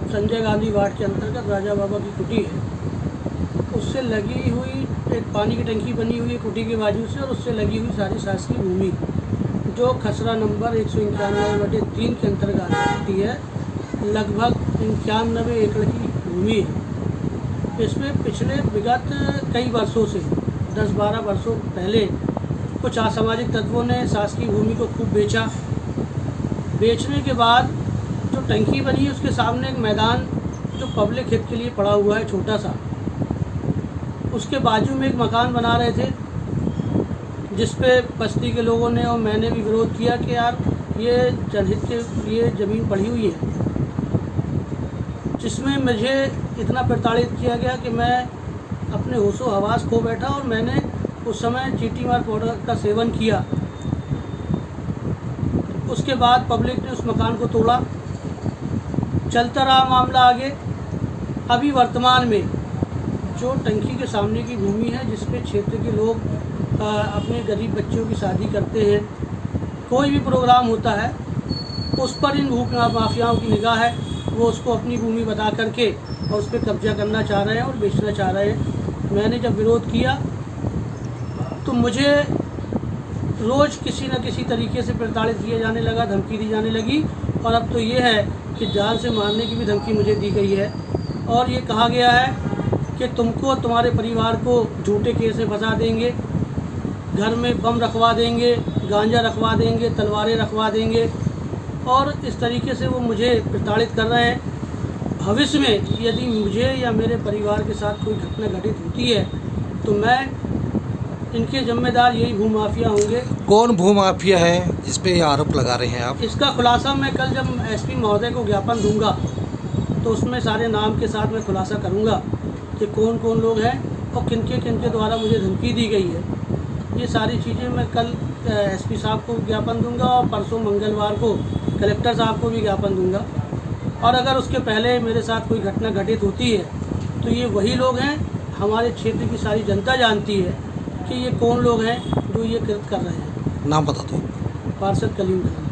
Sanjay Gandhi ward के अंतर्गत राजा बाबा की कुटी है, उससे लगी हुई एक पानी की टंकी बनी हुई है कुटी के बाजू से, और उससे लगी हुई सारी शासकीय भूमि जो खसरा नंबर 191/3 के अंतर्गत आती है, लगभग 91 एकड़ की भूमि है। इसमें पिछले विगत कई वर्षों से 10-12 वर्षों पहले कुछ असामाजिक तत्वों ने शासकीय भूमि को खूब बेचा। बेचने के बाद जो टंकी बनी है उसके सामने एक मैदान जो पब्लिक हित के लिए पड़ा हुआ है छोटा सा, उसके बाजू में एक मकान बना रहे थे, जिस पे बस्ती के लोगों ने और मैंने भी विरोध किया कि यार ये जनहित के लिए ज़मीन पड़ी हुई है, जिसमें मुझे इतना प्रताड़ित किया गया कि मैं अपने होशो हवास खो बैठा और मैंने उस समय चीटी मार पाउडर का सेवन किया। उसके बाद पब्लिक ने उस मकान को तोड़ा, चलता रहा मामला आगे। अभी वर्तमान में जो टंकी के सामने की भूमि है, जिसपे क्षेत्र के लोग अपने गरीब बच्चों की शादी करते हैं, कोई भी प्रोग्राम होता है, उस पर इन भूख माफियाओं की निगाह है। वो उसको अपनी भूमि बता करके और उस पर कब्जा करना चाह रहे हैं और बेचना चाह रहे हैं। मैंने जब विरोध किया तो मुझे रोज़ किसी न किसी तरीके से प्रताड़ित किया जाने लगा, धमकी दी जाने लगी, और अब तो ये है कि जान से मारने की भी धमकी मुझे दी गई है। और ये कहा गया है कि तुमको तुम्हारे परिवार को झूठे केस में फंसा देंगे, घर में बम रखवा देंगे, गांजा रखवा देंगे, तलवारें रखवा देंगे, और इस तरीके से वो मुझे प्रताड़ित कर रहे हैं। भविष्य में यदि मुझे या मेरे परिवार के साथ कोई घटना घटित होती है तो मैं इनके जिम्मेदार यही भूमाफिया होंगे। कौन भूमाफिया है जिस पे ये आरोप लगा रहे हैं आप? इसका खुलासा मैं कल जब एसपी महोदय को ज्ञापन दूंगा तो उसमें सारे नाम के साथ मैं खुलासा करूंगा कि कौन कौन लोग हैं और किनके द्वारा मुझे धमकी दी गई है। ये सारी चीज़ें मैं कल एसपी साहब को ज्ञापन दूंगा और परसों मंगलवार को कलेक्टर साहब को भी ज्ञापन दूंगा। और अगर उसके पहले मेरे साथ कोई घटना घटित होती है तो ये वही लोग हैं, हमारे क्षेत्र की सारी जनता जानती है कि ये कौन लोग हैं जो ये कृत्य कर रहे हैं। नाम बता दो। पार्षद कलीम खान।